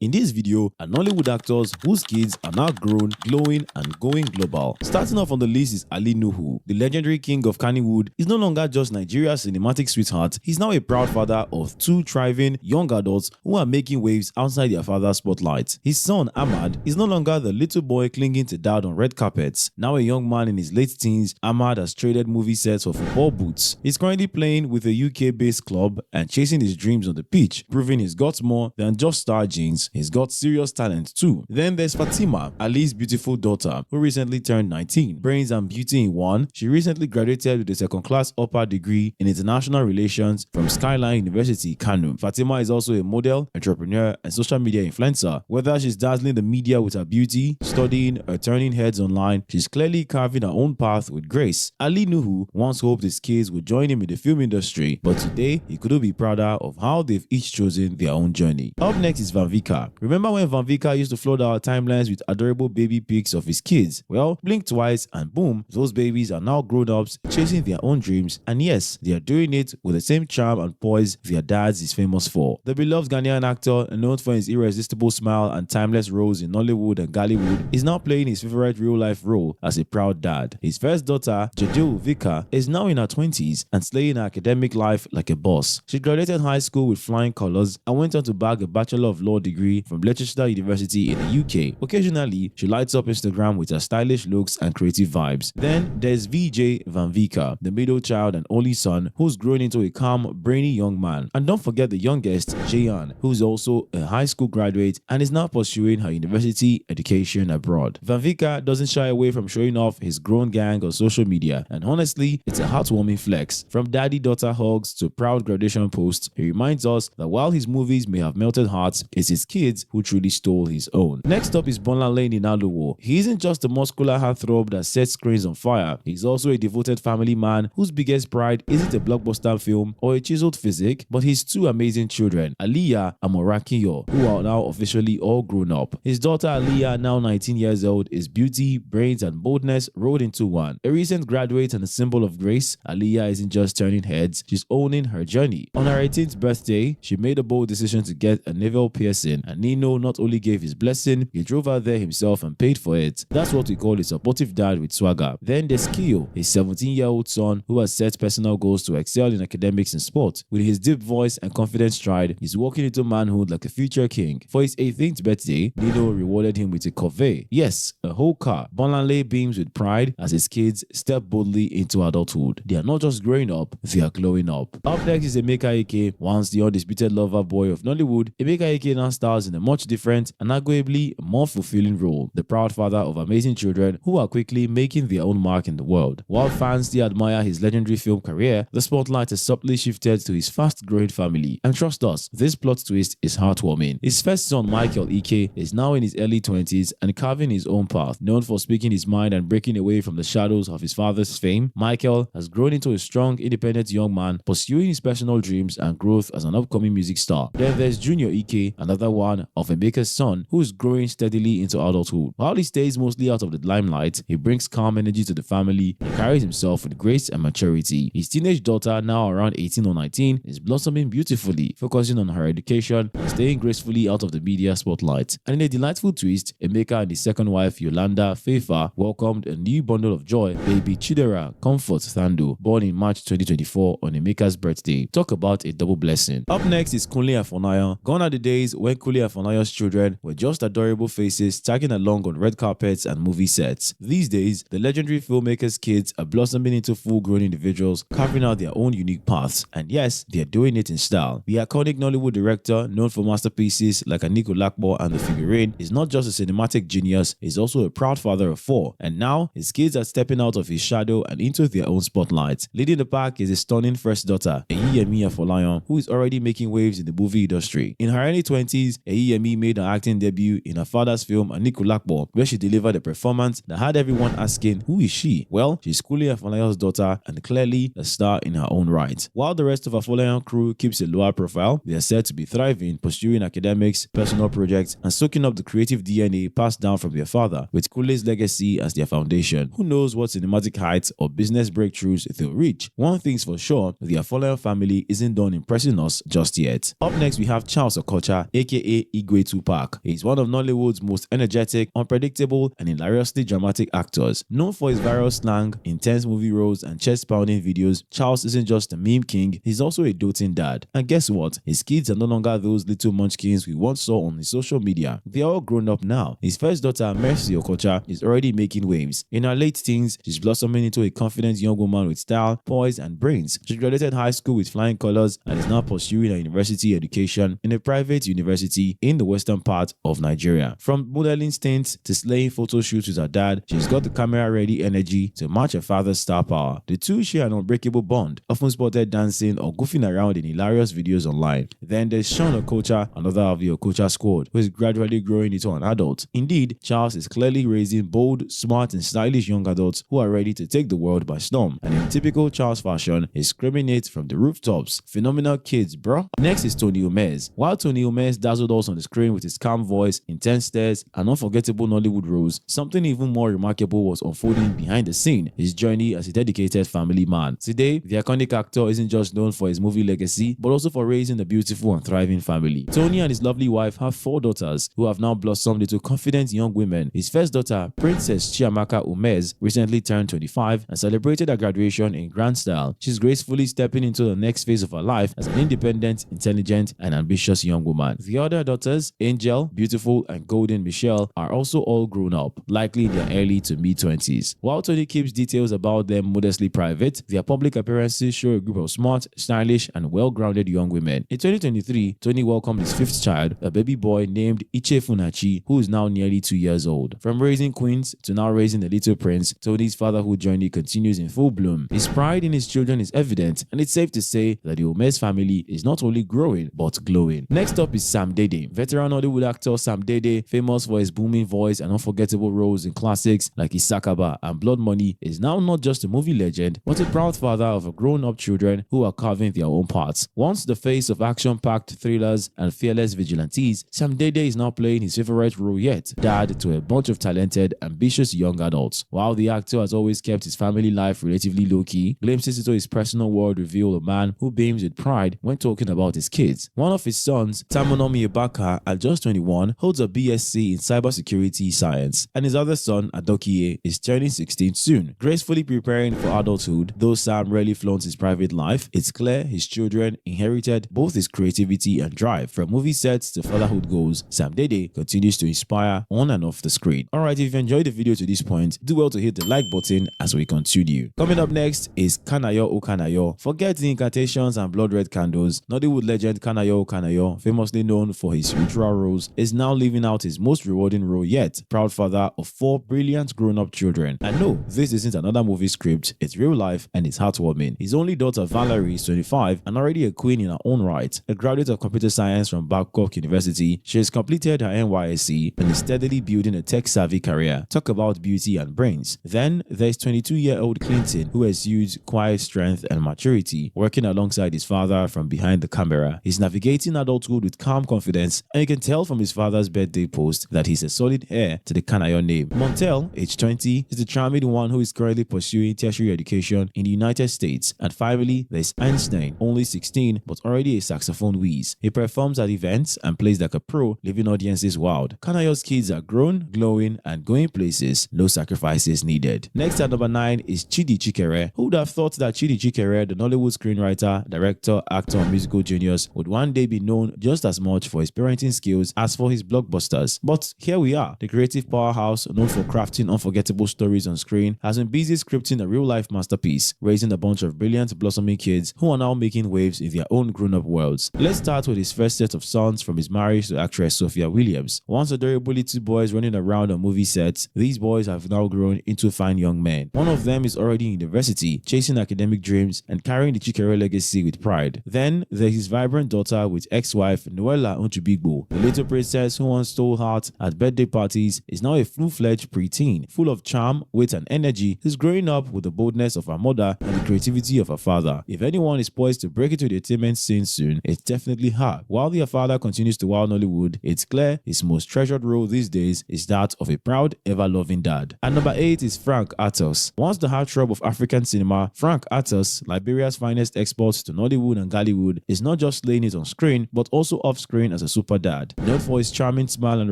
In this video are Nollywood actors whose kids are now grown, glowing and going global. Starting off on the list is Ali Nuhu. The legendary king of Kannywood is no longer just Nigeria's cinematic sweetheart, he's now a proud father of two thriving young adults who are making waves outside their father's spotlight. His son Ahmad is no longer the little boy clinging to dad on red carpets. Now a young man in his late teens, Ahmad has traded movie sets for football boots. He's currently playing with a UK-based club and chasing his dreams on the pitch, proving he's got more than just star genes. He's got serious talent too. Then there's Fatima, Ali's beautiful daughter, who recently turned 19. Brains and beauty in one, she recently graduated with a second-class upper degree in international relations from Skyline University, Kano. Fatima is also a model, entrepreneur, and social media influencer. Whether she's dazzling the media with her beauty, studying, or turning heads online, she's clearly carving her own path with grace. Ali Nuhu once hoped his kids would join him in the film industry, but today he couldn't be prouder of how they've each chosen their own journey. Up next is Vicker. Remember when Vicker used to flood our timelines with adorable baby pics of his kids? Well, blink twice and boom, those babies are now grown-ups chasing their own dreams, and yes, they are doing it with the same charm and poise their dads is famous for. The beloved Ghanaian actor, known for his irresistible smile and timeless roles in Nollywood and Gollywood, is now playing his favorite real-life role as a proud dad. His first daughter, Vicker, is now in her 20s and slaying her academic life like a boss. She graduated high school with flying colors and went on to bag a Bachelor of Law degree from Leicester University in the UK. Occasionally, she lights up Instagram with her stylish looks and creative vibes. Then there's VJ Vicker, the middle child and only son who's grown into a calm, brainy young man. And don't forget the youngest, Jayan, who's also a high school graduate and is now pursuing her university education abroad. Vicker doesn't shy away from showing off his grown gang on social media, and honestly, it's a heartwarming flex. From daddy-daughter hugs to proud graduation posts, he reminds us that while his movies may have melted hearts, it's his kids who truly stole his own. Next up is Bolaine in Nollywood. He isn't just a muscular heartthrob that sets screens on fire. He's also a devoted family man whose biggest pride isn't a blockbuster film or a chiseled physique, but his two amazing children, Aliyah and Morakiyo, who are now officially all grown up. His daughter Aliyah, now 19 years old, is beauty, brains, and boldness rolled into one. A recent graduate and a symbol of grace, Aliyah isn't just turning heads, she's owning her journey. On her 18th birthday, she made a bold decision to get a navel piercing, and Nino not only gave his blessing, he drove her there himself and paid for it. That's what we call a supportive dad with swagger. Then there's Kyo, his 17-year-old son who has set personal goals to excel in academics and sport. With his deep voice and confident stride, he's walking into manhood like a future king. For his 18th birthday, Nino rewarded him with a Corvette. Yes, a whole car. Bolaine beams with pride as his kids step boldly into adulthood. They are not just growing up, they are glowing up. Up next is Emeka Ike. Once the undisputed lover boy of Nollywood, Emeka Ike now stars in a much different and arguably more fulfilling role, the proud father of amazing children who are quickly making their own mark in the world. While fans still admire his legendary film career, the spotlight has subtly shifted to his fast-growing family. And trust us, this plot twist is heartwarming. His first son, Michael Ike, is now in his early 20s and carving his own path. Known for speaking his mind and breaking away from the shadows of his father's fame, Michael has grown into a strong, independent young man, pursuing his personal dreams and growth as an upcoming music star. Then there's Junior Ike, another one of Emeka's son, who is growing steadily into adulthood. While he stays mostly out of the limelight, he brings calm energy to the family and carries himself with grace and maturity. His teenage daughter, now around 18 or 19, is blossoming beautifully, focusing on her education and staying gracefully out of the media spotlight. And in a delightful twist, Emeka and his second wife, Yolanda Fefa, welcomed a new bundle of joy, baby Chidera Comfort Thando, born in March 2024 on Emeka's birthday. Talk about a double blessing. Up next is Kunle Afolayan. Gone are the days when Kunle Afolayan's children were just adorable faces tagging along on red carpets and movie sets. These days, the legendary filmmaker's kids are blossoming into full-grown individuals, carving out their own unique paths. And yes, they are doing it in style. The iconic Nollywood director, known for masterpieces like Aniko Lakbo and The Figurine, is not just a cinematic genius, he's also a proud father of 4. And now, his kids are stepping out of his shadow and into their own spotlight. Leading the pack is his stunning first daughter, Ayo Makun, who is already making waves in the movie industry. In her early 20s, Ayo made her acting debut in her father's film Aniko Lakbo, where she delivered a performance that had everyone asking, who is she? Well, she's Kunle Afolayan's daughter and clearly a star in her own right. While the rest of Afolayan crew keeps a lower profile, they are said to be thriving, pursuing academics, personal projects, and soaking up the creative DNA passed down from their father, with Kunle's legacy as their foundation. Who knows what cinematic heights or business breakthroughs they'll reach? One thing's for sure, the Afolayan family isn't done impressing us just yet. Up next, we have Charles Okocha, aka aka Igwe Tupac. He is one of Nollywood's most energetic, unpredictable, and hilariously dramatic actors. Known for his viral slang, intense movie roles, and chest-pounding videos, Charles isn't just a meme king, he's also a doting dad. And guess what? His kids are no longer those little munchkins we once saw on his social media. They are all grown up now. His first daughter, Mercy Okocha, is already making waves. In her late teens, she's blossoming into a confident young woman with style, poise, and brains. She graduated high school with flying colors and is now pursuing a university education in a private university in the western part of Nigeria. From modeling stints to slaying photo shoots with her dad, she's got the camera-ready energy to match her father's star power. The two share an unbreakable bond, often spotted dancing or goofing around in hilarious videos online. Then there's Sean Okocha, another of the Okocha squad, who is gradually growing into an adult. Indeed, Charles is clearly raising bold, smart, and stylish young adults who are ready to take the world by storm. And in typical Charles fashion, he's screaming it from the rooftops. Phenomenal kids, bro. Next is Tony Umez. While Tony Umez dazzled us on the screen with his calm voice, intense stares, and unforgettable Nollywood roles, something even more remarkable was unfolding behind the scene, his journey as a dedicated family man. Today, the iconic actor isn't just known for his movie legacy, but also for raising a beautiful and thriving family. Tony and his lovely wife have 4 daughters, who have now blossomed into confident young women. His first daughter, Princess Chiamaka Umez, recently turned 25 and celebrated her graduation in grand style. She's gracefully stepping into the next phase of her life as an independent, intelligent, and ambitious young woman. The other daughters, Angel, Beautiful, and Golden Michelle, are also all grown up, likely in their early to mid-20s. While Tony keeps details about them modestly private, their public appearances show a group of smart, stylish, and well-grounded young women. In 2023, Tony welcomed his 5th child, a baby boy named Iche Funachi, who is now nearly 2 years old. From raising queens to now raising the little prince, Tony's fatherhood journey continues in full bloom. His pride in his children is evident, and it's safe to say that the Umez family is not only growing but glowing. Next up is Sam Dede. Veteran Hollywood actor Sam Dede, famous for his booming voice and unforgettable roles in classics like Isakaba and Blood Money, is now not just a movie legend but a proud father of grown-up children who are carving their own paths. Once the face of action-packed thrillers and fearless vigilantes, Sam Dede is now playing his favorite role yet, dad to a bunch of talented, ambitious young adults. While the actor has always kept his family life relatively low-key, glimpses into his personal world reveal a man who beams with pride when talking about his kids. One of his sons, Tamonomi Ibaka, at just 21, holds a BSc in cybersecurity science, and his other son, Adokie, is turning 16 soon. Gracefully preparing for adulthood, though Sam rarely flaunts his private life, it's clear his children inherited both his creativity and drive. From movie sets to fatherhood goals, Sam Dede continues to inspire on and off the screen. Alright, if you enjoyed the video to this point, do well to hit the like button as we continue. Coming up next is Kanayo Okanayo. Forget the incantations and blood red candles. Nollywood legend Kanayo Okanayo, famously known for his ritual roles, is now living out his most rewarding role yet, proud father of 4 brilliant grown-up children. And no, this isn't another movie script, it's real life and it's heartwarming. His only daughter Valerie is 25 and already a queen in her own right. A graduate of computer science from Babcock University, she has completed her NYSC and is steadily building a tech-savvy career. Talk about beauty and brains. Then there's 22-year-old Clinton, who has used quiet strength and maturity, working alongside his father from behind the camera. He's navigating adulthood with calm confidence, and you can tell from his father's birthday post that he's a solid heir to the Kanayo name. Montel, age 20, is the charming one who is currently pursuing tertiary education in the United States. And finally, there's Einstein, only 16 but already a saxophone whiz. He performs at events and plays like a pro, leaving audiences wowed. Kanayo's kids are grown, glowing, and going places. No sacrifices needed. Next at number 9 is Chidi Chikere. Who would have thought that Chidi Chikere, the Nollywood screenwriter, director, actor, and musical genius, would one day be known just as much for his parenting skills as for his blockbusters? But here we are. The creative powerhouse, known for crafting unforgettable stories on screen, has been busy scripting a real-life masterpiece, raising a bunch of brilliant, blossoming kids who are now making waves in their own grown-up worlds. Let's start with his first set of sons from his marriage to actress Sophia Williams. Once adorable little boys running around on movie sets, these boys have now grown into fine young men. One of them is already in university, chasing academic dreams and carrying the Chikere legacy with pride. Then there's his vibrant daughter with ex-wife Noella Onchubigbo. The little princess who once stole hearts at birthday parties is now a full-fledged preteen, full of charm, wit, and energy, who's growing up with the boldness of her mother and the creativity of her father. If anyone is poised to break into the entertainment scene soon, it's definitely her. While their father continues to wow Nollywood, it's clear his most treasured role these days is that of a proud, ever-loving dad. At number 8 is Frank Artus. Once the heartthrob of African cinema, Frank Artus, Liberia's finest export to Nollywood and Gollywood, is not just slaying it on screen, but also off-screen as a super dad. Known for his charming smile and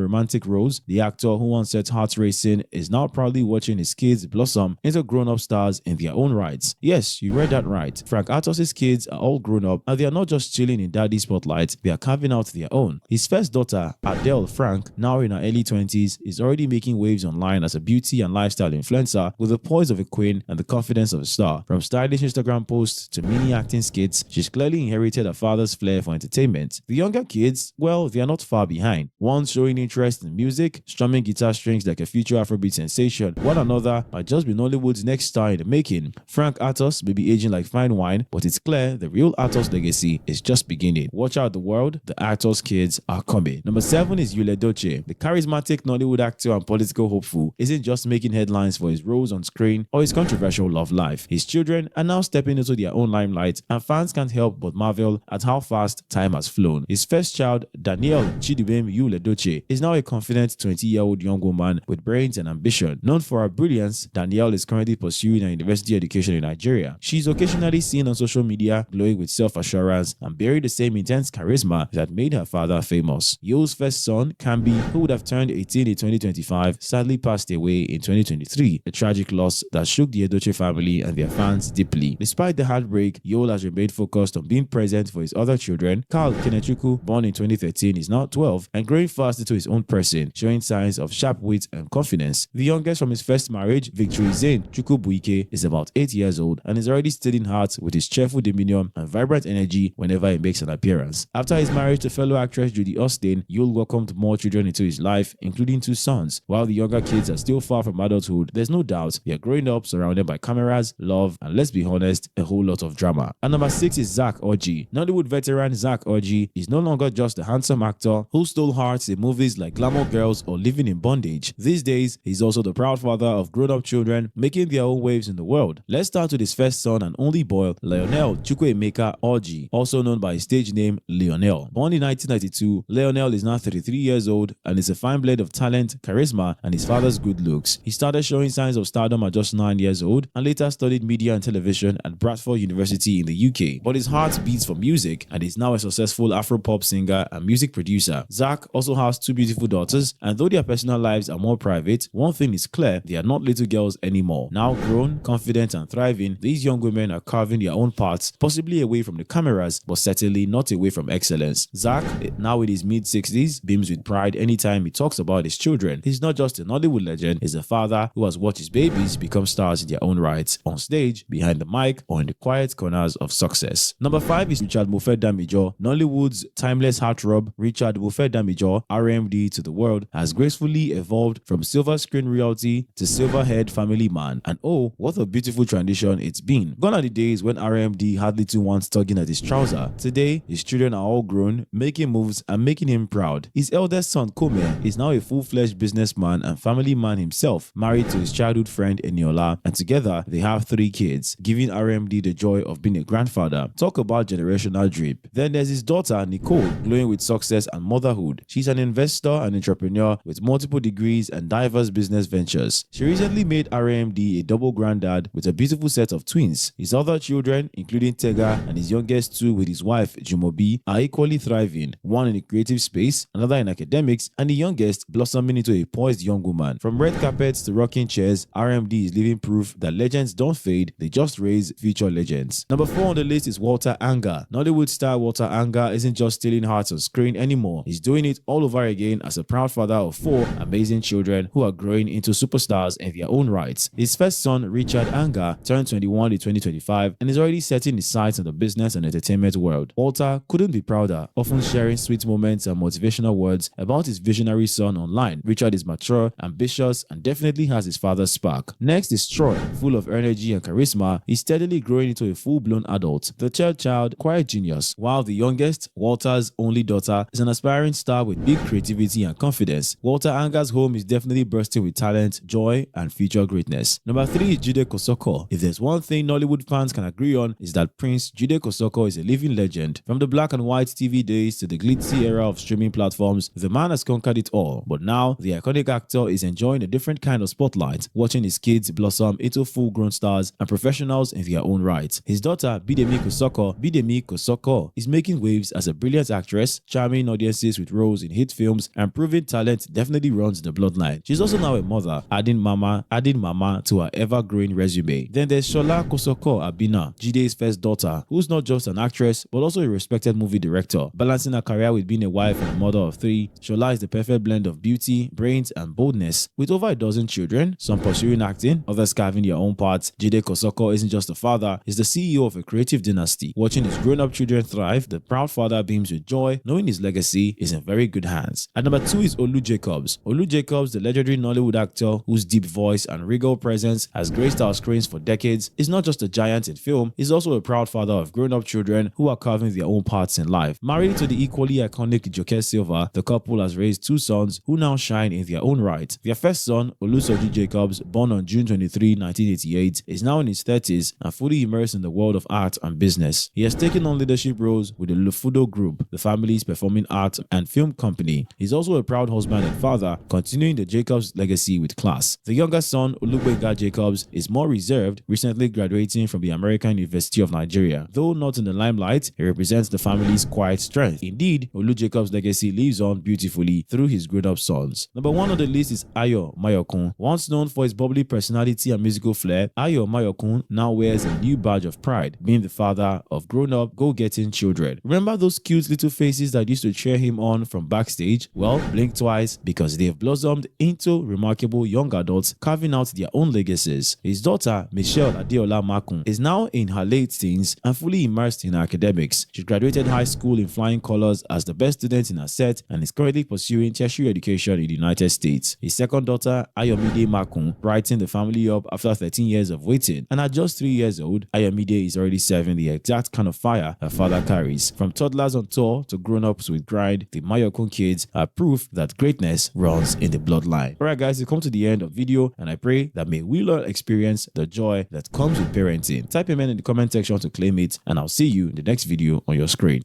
romantic roles, the actor who once set hearts racing is now proudly watching his kids blossom into grown-up stars in their own rights. Yes, you read that right. Frank Artus' kids are all grown up and they are not just chilling in daddy's spotlight, they are carving out their own. His first daughter, Adele Frank, now in her early 20s, is already making waves online as a beauty and lifestyle influencer with the poise of a queen and the confidence of a star. From stylish Instagram posts to mini acting skits, she's clearly inherited her father's flair for entertainment. The younger kids, well, they are not far behind. One showing interest in music, strumming guitar strings like a future Afrobeat sensation, one another might just be Nollywood's next star in the making. Frank Artus may be aging like fine wine, but it's clear the real Artus legacy is just beginning. Watch out the world, the Artus kids are coming. Number 7 is Yul Edochie. The charismatic Nollywood actor and political hopeful isn't just making headlines for his roles on screen or his controversial love life. His children are now stepping into their own limelight, and fans can't help but marvel at how fast time has flown. His first child, Danielle Chidibem Yul Edochie, is now a confident 20-year-old young woman with brains and ambition. Known for her brilliance, Danielle is currently pursuing a university education in Nigeria. She's occasionally seen on social media glowing with self-assurance and bearing the same intense charisma that made her father famous. Yul's first son, Kambi, who would have turned 18 in 2025, sadly passed away in 2023, a tragic loss that shook the Edochie family and their fans deeply. Despite the heartbreak, Yul has remained focused on being present for his other children. Karl Kenechukwu, born in 2013, is now 12 and growing fast into his own person, showing signs of sharp wit and confidence. The youngest from his first marriage, Victory Zane Chukwubuike, is about 8 years old and is already stealing hearts with his cheerful demeanor and vibrant energy whenever he makes an appearance. After his marriage to fellow actress Judy Austin, Yul welcomed more children into his life, including 2 sons. While the younger kids are still far from adulthood, there's no doubt they are growing up surrounded by cameras, love, and let's be honest, a whole lot of drama. And number 6 is Zack Orji. Nollywood veteran Zack Orji is no longer just a handsome actor who stole hearts in movies like Glamour Girls or Living in Bondage. These days, he's also the proud father of grown-up children making their own waves in the world. Let's start with his first son and only boy, Lionel Chukwuemeka Orji, also known by his stage name Lionel. Born in 1992, Lionel is now 33 years old and is a fine blend of talent, charisma, and his father's good looks. He started showing signs of stardom at just 9 years old and later studied media and television at Bradford University in the UK. But his heart beats for music and is now a successful Afro-pop singer and music producer. Zack also has 2 beautiful daughters, and though their personal lives are more private, one thing is clear: they are not little girls anymore. Now grown, confident, and thriving, these young women are carving their own paths, possibly away from the cameras, but certainly not away from excellence. Zack, now in his mid-60s, beams with pride anytime he talks about his children. He's not just a Nollywood legend, he's a father who has watched his babies become stars in their own rights, on stage, behind the mic, or in the quiet corners of success. Number 5 is Richard Mofe-Damijo. Nollywood's timeless heartthrob, Richard Mofe-Damijo, RMD to the world, has gracefully evolved from silver screen royalty to silver-haired family man. And oh, what a beautiful transition it's been. Gone are the days when RMD had little ones tugging at his trouser. Today, his children are all grown, making moves and making him proud. His eldest son, Kome, is now a full-fledged businessman and family man himself, married to his childhood friend Eniola, and together they have 3 kids, giving RMD the joy of being a grandfather. Talk about generational drip. Then there's his daughter, Nicole, glowing with success and motherhood. She's an investor and entrepreneur with multiple degrees and diverse business ventures. She recently made RMD a double granddad with a beautiful set of twins. His other children, including Tega and his youngest 2 with his wife, Jumobi, are equally thriving, one in the creative space, another in academics, and the youngest blossoming into a poised young woman. From red carpets to rocking chairs, RMD is living proof that legends don't fade, they just raise future legends. Number 4 on the list is Walter Anga. Nollywood star Walter Anga isn't just stealing hearts on screen anymore. He's doing it all over again as a proud father of 4 amazing children who are growing into superstars in their own rights. His first son, Richard Anga, turned 21 in 2025 and is already setting his sights on the business and entertainment world. Walter couldn't be prouder, often sharing sweet moments and motivational words about his visionary son online. Richard is mature, ambitious, and definitely has his father's spark. Next is Troy, full of energy and charisma. He's steadily growing into a full-blown adult, the child, quiet genius, while the youngest, Walter's only daughter, is an aspiring star with big creativity and confidence. Walter Anga's home is definitely bursting with talent, joy, and future greatness. Number 3 is Jide Kosoko. If there's one thing Nollywood fans can agree on, is that Prince Jide Kosoko is a living legend. From the black and white TV days to the glitzy era of streaming platforms, the man has conquered it all. But now, the iconic actor is enjoying a different kind of spotlight, watching his kids blossom into full-grown stars and professionals in their own right. His daughter, Bidemi Kosoko, is making waves as a brilliant actress, actress, charming audiences with roles in hit films, and proven talent definitely runs in the bloodline. She's also now a mother, adding mama to her ever-growing resume. Then there's Shola Kosoko Abina, Jide's first daughter, who's not just an actress but also a respected movie director. Balancing her career with being a wife and a mother of 3, Shola is the perfect blend of beauty, brains, and boldness. With over a dozen children, some pursuing acting, others carving their own paths, Jide Kosoko isn't just a father, he's the CEO of a creative dynasty. Watching his grown-up children thrive, the proud father beams with joy, knowing his legacy is in very good hands. At number 2 is Olu Jacobs. Olu Jacobs, the legendary Nollywood actor whose deep voice and regal presence has graced our screens for decades, is not just a giant in film, he's also a proud father of grown-up children who are carving their own paths in life. Married to the equally iconic Joke Silva, the couple has raised 2 sons who now shine in their own right. Their first son, Olu Jacobs, born on June 23, 1988, is now in his 30s and fully immersed in the world of art and business. He has taken on leadership roles with the Lufudo Group, the family's performing art and film company. He's also a proud husband and father, continuing the Jacobs legacy with class. The younger son, Olu Jacobs, is more reserved, recently graduating from the American University of Nigeria. Though not in the limelight, he represents the family's quiet strength. Indeed, Olu Jacobs' legacy lives on beautifully through his grown-up sons. Number 1 on the list is Ayo Makun. Once known for his bubbly personality and musical flair, Ayo Makun now wears a new badge of pride, being the father of grown-up, go-getting children. Remember those cute little faces that used to cheer him on from backstage? Well, blink twice because they've blossomed into remarkable young adults carving out their own legacies. His daughter, Michelle Adeola Makun, is now in her late teens and fully immersed in her academics. She graduated high school in flying colors as the best student in her set and is currently pursuing tertiary education in the United States. His second daughter, Ayomide Makun, brightened the family up after 13 years of waiting, and at just 3 years old, Ayomide is already serving the exact kind of fire her father carries. From toddlers on tour to grown-ups with grind, the Makun kids are proof that greatness runs in the bloodline. Alright guys, we've come to the end of the video, and I pray that may we learn experience the joy that comes with parenting. Type amen in the comment section to claim it, and I'll see you in the next video on your screen.